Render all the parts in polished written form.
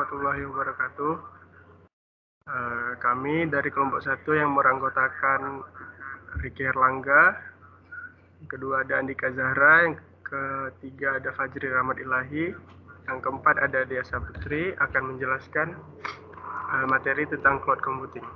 warahmatullahi wabarakatuh. Kami dari kelompok 1 yang beranggotakan Riki Erlangga, yang kedua ada Andika Zahra, yang ketiga ada Fajri Rahmat Ilahi, yang keempat ada Dea Saputri akan menjelaskan materi tentang cloud computing.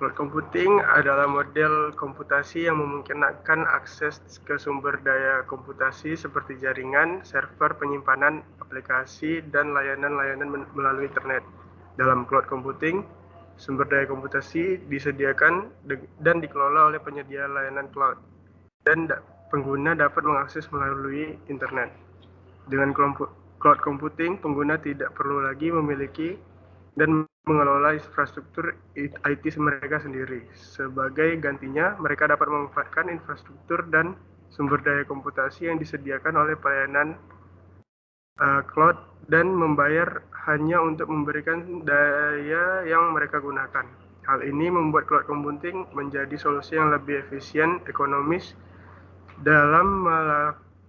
Cloud computing adalah model komputasi yang memungkinkan akses ke sumber daya komputasi seperti jaringan, server, penyimpanan, aplikasi, dan layanan-layanan melalui internet. Dalam cloud computing, sumber daya komputasi disediakan dan dikelola oleh penyedia layanan cloud, dan pengguna dapat mengakses melalui internet. Dengan cloud computing, pengguna tidak perlu lagi memiliki dan mengelola infrastruktur IT mereka sendiri. Sebagai gantinya, mereka dapat memanfaatkan infrastruktur dan sumber daya komputasi yang disediakan oleh pelayanan cloud dan membayar hanya untuk memberikan daya yang mereka gunakan. Hal ini membuat cloud computing menjadi solusi yang lebih efisien, ekonomis dalam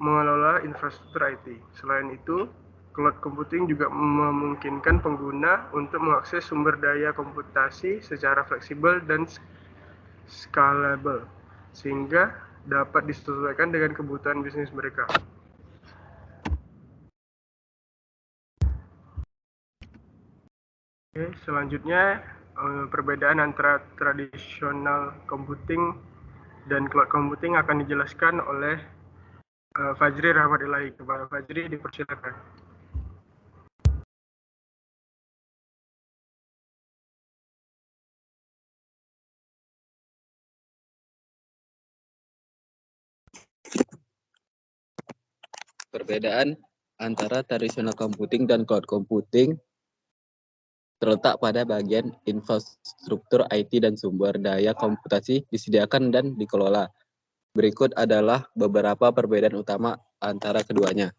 mengelola infrastruktur IT. Selain itu, cloud computing juga memungkinkan pengguna untuk mengakses sumber daya komputasi secara fleksibel dan scalable, sehingga dapat disesuaikan dengan kebutuhan bisnis mereka. Oke, selanjutnya perbedaan antara tradisional computing dan cloud computing akan dijelaskan oleh Fajri Rahmat Ilahi. Kepada Fajri dipersilakan. Perbedaan antara tradisional computing dan cloud computing terletak pada bagian infrastruktur IT dan sumber daya komputasi disediakan dan dikelola. Berikut adalah beberapa perbedaan utama antara keduanya.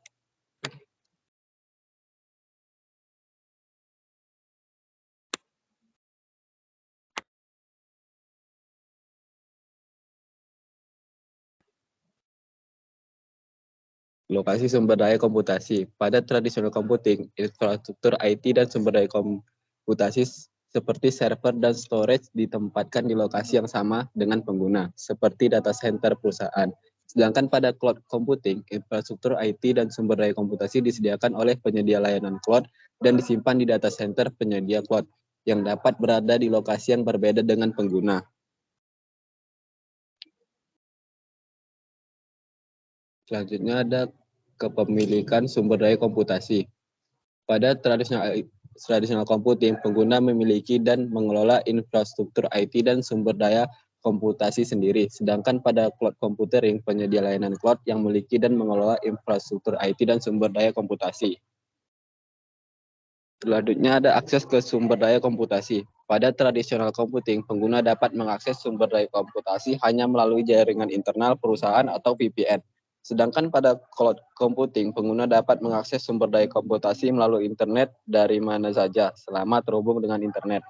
Lokasi sumber daya komputasi. Pada tradisional computing, infrastruktur IT dan sumber daya komputasi seperti server dan storage ditempatkan di lokasi yang sama dengan pengguna, seperti data center perusahaan. Sedangkan pada cloud computing, infrastruktur IT dan sumber daya komputasi disediakan oleh penyedia layanan cloud dan disimpan di data center penyedia cloud, yang dapat berada di lokasi yang berbeda dengan pengguna. Selanjutnya ada kepemilikan sumber daya komputasi. Pada tradisional computing, pengguna memiliki dan mengelola infrastruktur IT dan sumber daya komputasi sendiri. Sedangkan pada cloud computing, penyedia layanan cloud yang memiliki dan mengelola infrastruktur IT dan sumber daya komputasi. Selanjutnya ada akses ke sumber daya komputasi. Pada tradisional computing, pengguna dapat mengakses sumber daya komputasi hanya melalui jaringan internal perusahaan atau VPN. Sedangkan pada cloud computing, pengguna dapat mengakses sumber daya komputasi melalui internet dari mana saja selama terhubung dengan internet.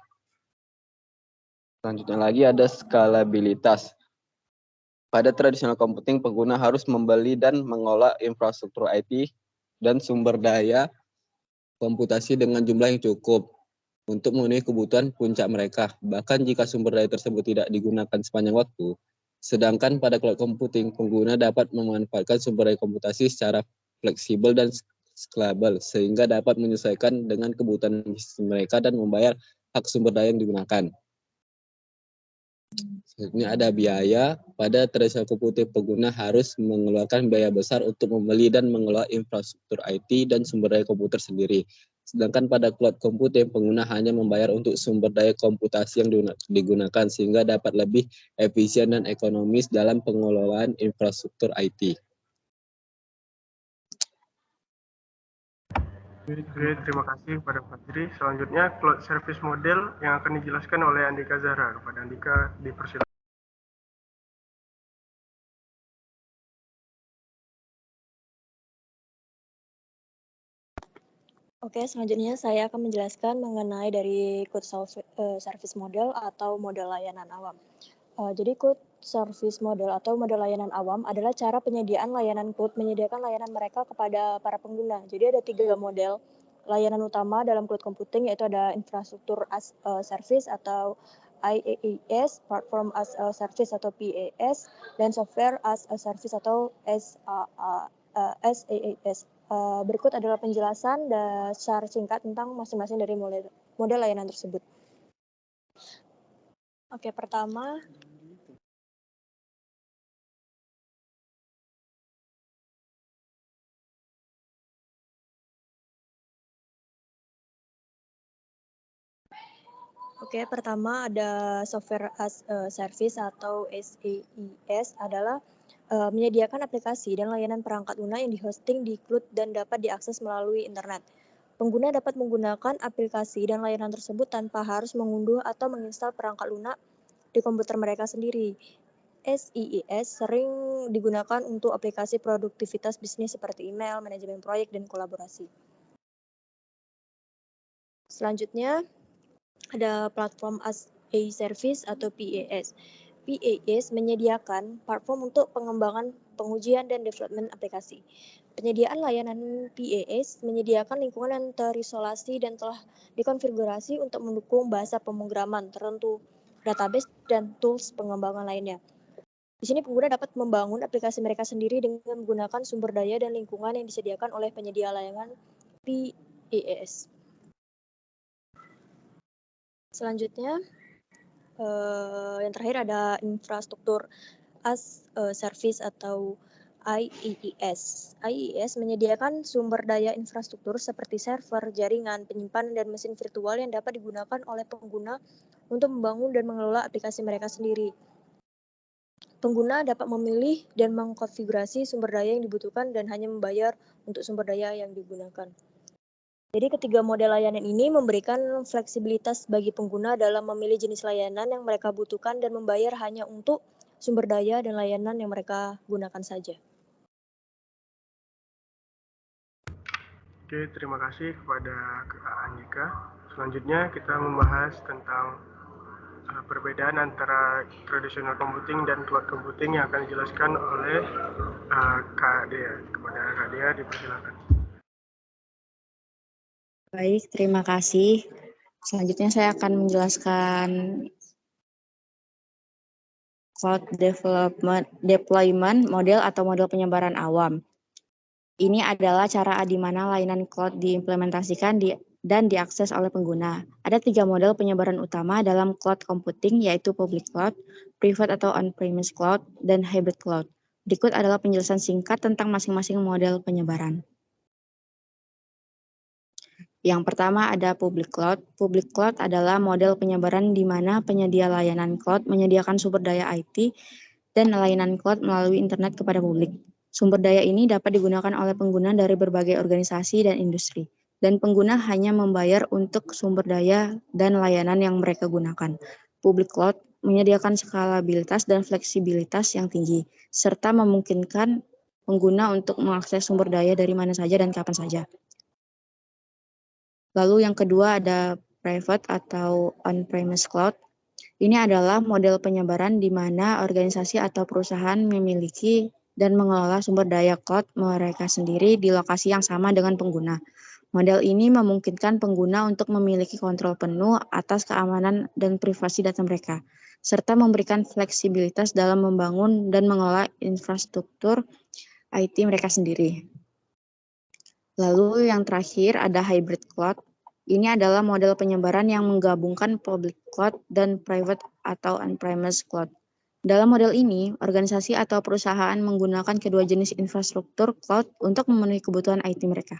Selanjutnya lagi ada skalabilitas. Pada tradisional computing, pengguna harus membeli dan mengolah infrastruktur IT dan sumber daya komputasi dengan jumlah yang cukup untuk memenuhi kebutuhan puncak mereka, bahkan jika sumber daya tersebut tidak digunakan sepanjang waktu. Sedangkan pada cloud computing, pengguna dapat memanfaatkan sumber daya komputasi secara fleksibel dan scalable, sehingga dapat menyesuaikan dengan kebutuhan mereka dan membayar hak sumber daya yang digunakan. Selanjutnya ada biaya. Pada tradisional computing, pengguna harus mengeluarkan biaya besar untuk membeli dan mengelola infrastruktur IT dan sumber daya komputer sendiri. Sedangkan pada cloud computing, pengguna hanya membayar untuk sumber daya komputasi yang digunakan sehingga dapat lebih efisien dan ekonomis dalam pengelolaan infrastruktur IT. Oke, terima kasih kepada Fajri. Selanjutnya cloud service model yang akan dijelaskan oleh Andika Zahra. Kepada Andika dipersilakan. Oke, selanjutnya saya akan menjelaskan mengenai dari cloud service model atau model layanan awam. Jadi cloud service model atau model layanan awam adalah cara penyediaan layanan cloud menyediakan layanan mereka kepada para pengguna. Jadi ada 3 model. layanan utama dalam cloud computing, yaitu ada infrastruktur as a service atau IaaS, platform as a service atau PaaS, dan software as a service atau SaaS. Berikut adalah penjelasan dan secara singkat tentang masing-masing dari model layanan tersebut. Oke, pertama, ada software as a service atau SaaS adalah menyediakan aplikasi dan layanan perangkat lunak yang dihosting di cloud dan dapat diakses melalui internet. Pengguna dapat menggunakan aplikasi dan layanan tersebut tanpa harus mengunduh atau menginstal perangkat lunak di komputer mereka sendiri. SaaS sering digunakan untuk aplikasi produktivitas bisnis seperti email, manajemen proyek, dan kolaborasi. Selanjutnya, ada platform as a service atau PaaS. PaaS menyediakan platform untuk pengembangan, pengujian, dan development aplikasi. Penyediaan layanan PaaS menyediakan lingkungan yang terisolasi dan telah dikonfigurasi untuk mendukung bahasa pemrograman tertentu, database, dan tools pengembangan lainnya. Di sini pengguna dapat membangun aplikasi mereka sendiri dengan menggunakan sumber daya dan lingkungan yang disediakan oleh penyedia layanan PaaS. Selanjutnya, yang terakhir ada infrastruktur as a service atau IaaS. IaaS menyediakan sumber daya infrastruktur seperti server, jaringan, penyimpanan, dan mesin virtual yang dapat digunakan oleh pengguna untuk membangun dan mengelola aplikasi mereka sendiri. Pengguna dapat memilih dan mengkonfigurasi sumber daya yang dibutuhkan dan hanya membayar untuk sumber daya yang digunakan. Jadi ketiga model layanan ini memberikan fleksibilitas bagi pengguna dalam memilih jenis layanan yang mereka butuhkan dan membayar hanya untuk sumber daya dan layanan yang mereka gunakan saja. Oke, terima kasih kepada Kak Andika. Selanjutnya kita membahas tentang perbedaan antara traditional computing dan cloud computing yang akan dijelaskan oleh Kak Dea. Kepada Kak Dea, dipersilakan. Baik, terima kasih. Selanjutnya saya akan menjelaskan cloud deployment model atau model penyebaran awam. Ini adalah cara di mana layanan cloud diimplementasikan dan diakses oleh pengguna. Ada 3 model penyebaran utama dalam cloud computing, yaitu public cloud, private atau on-premise cloud, dan hybrid cloud. Berikut adalah penjelasan singkat tentang masing-masing model penyebaran. Yang pertama ada public cloud. Public cloud adalah model penyebaran di mana penyedia layanan cloud menyediakan sumber daya IT dan layanan cloud melalui internet kepada publik. Sumber daya ini dapat digunakan oleh pengguna dari berbagai organisasi dan industri, dan pengguna hanya membayar untuk sumber daya dan layanan yang mereka gunakan. Public cloud menyediakan skalabilitas dan fleksibilitas yang tinggi, serta memungkinkan pengguna untuk mengakses sumber daya dari mana saja dan kapan saja. Lalu yang kedua ada private atau on-premise cloud. Ini adalah model penyebaran di mana organisasi atau perusahaan memiliki dan mengelola sumber daya cloud mereka sendiri di lokasi yang sama dengan pengguna. Model ini memungkinkan pengguna untuk memiliki kontrol penuh atas keamanan dan privasi data mereka, serta memberikan fleksibilitas dalam membangun dan mengelola infrastruktur IT mereka sendiri. Lalu yang terakhir ada hybrid cloud. Ini adalah model penyebaran yang menggabungkan public cloud dan private atau on-premise cloud. Dalam model ini, organisasi atau perusahaan menggunakan kedua jenis infrastruktur cloud untuk memenuhi kebutuhan IT mereka.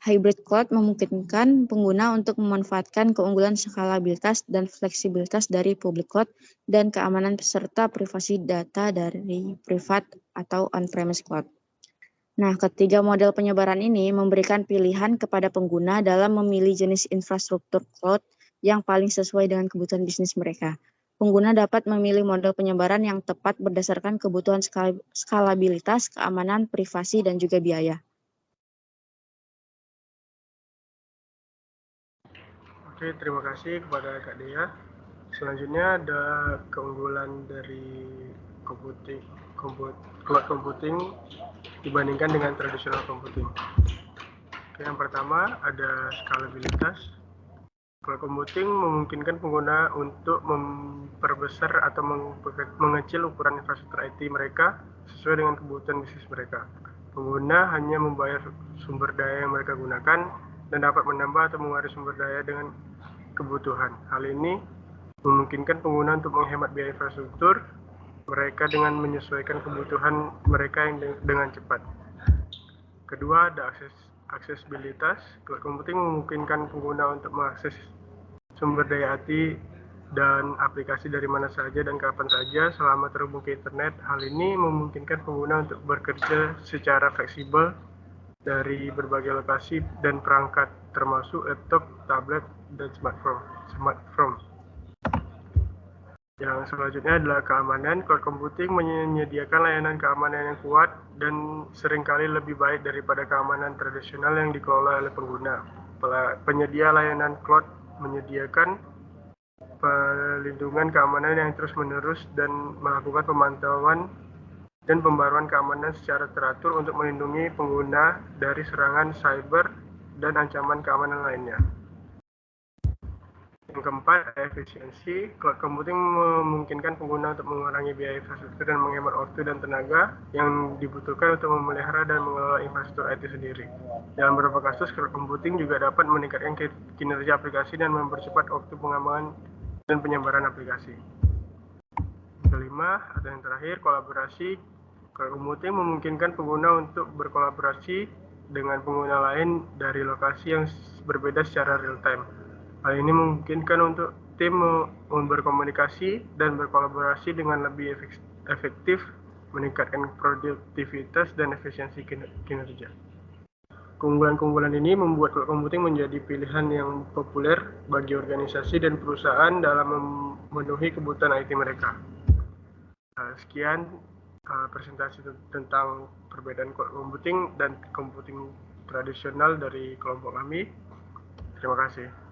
Hybrid cloud memungkinkan pengguna untuk memanfaatkan keunggulan skalabilitas dan fleksibilitas dari public cloud dan keamanan serta privasi data dari private atau on-premise cloud. Nah, ketiga model penyebaran ini memberikan pilihan kepada pengguna dalam memilih jenis infrastruktur cloud yang paling sesuai dengan kebutuhan bisnis mereka. Pengguna dapat memilih model penyebaran yang tepat berdasarkan kebutuhan skalabilitas, keamanan, privasi, dan juga biaya. Oke, terima kasih kepada Kak Dea. Selanjutnya ada keunggulan dari cloud computing dibandingkan dengan traditional computing. Yang pertama ada skalabilitas. Cloud computing memungkinkan pengguna untuk memperbesar atau mengecil ukuran infrastruktur IT mereka sesuai dengan kebutuhan bisnis mereka. Pengguna hanya membayar sumber daya yang mereka gunakan dan dapat menambah atau mengurangi sumber daya dengan kebutuhan. Hal ini memungkinkan pengguna untuk menghemat biaya infrastruktur mereka dengan menyesuaikan kebutuhan mereka yang dengan cepat. Kedua, ada aksesibilitas. Cloud computing memungkinkan pengguna untuk mengakses sumber daya IT dan aplikasi dari mana saja dan kapan saja selama terhubung ke internet. Hal ini memungkinkan pengguna untuk bekerja secara fleksibel dari berbagai lokasi dan perangkat termasuk laptop, tablet, dan smartphone. Yang selanjutnya adalah keamanan. Cloud computing menyediakan layanan keamanan yang kuat dan seringkali lebih baik daripada keamanan tradisional yang dikelola oleh pengguna. Penyedia layanan cloud menyediakan pelindungan keamanan yang terus-menerus dan melakukan pemantauan dan pembaruan keamanan secara teratur untuk melindungi pengguna dari serangan cyber dan ancaman keamanan lainnya. Yang keempat, efisiensi. Cloud computing memungkinkan pengguna untuk mengurangi biaya infrastruktur dan menghemat waktu dan tenaga yang dibutuhkan untuk memelihara dan mengelola infrastruktur IT sendiri. Dalam beberapa kasus, cloud computing juga dapat meningkatkan kinerja aplikasi dan mempercepat waktu pengembangan dan penyebaran aplikasi. Yang kelima, atau yang terakhir, kolaborasi. Cloud computing memungkinkan pengguna untuk berkolaborasi dengan pengguna lain dari lokasi yang berbeda secara real time. Hal ini memungkinkan untuk tim berkomunikasi dan berkolaborasi dengan lebih efektif, meningkatkan produktivitas dan efisiensi kinerja. Keunggulan-keunggulan ini membuat cloud computing menjadi pilihan yang populer bagi organisasi dan perusahaan dalam memenuhi kebutuhan IT mereka. Sekian presentasi tentang perbedaan cloud computing dan computing tradisional dari kelompok kami. Terima kasih.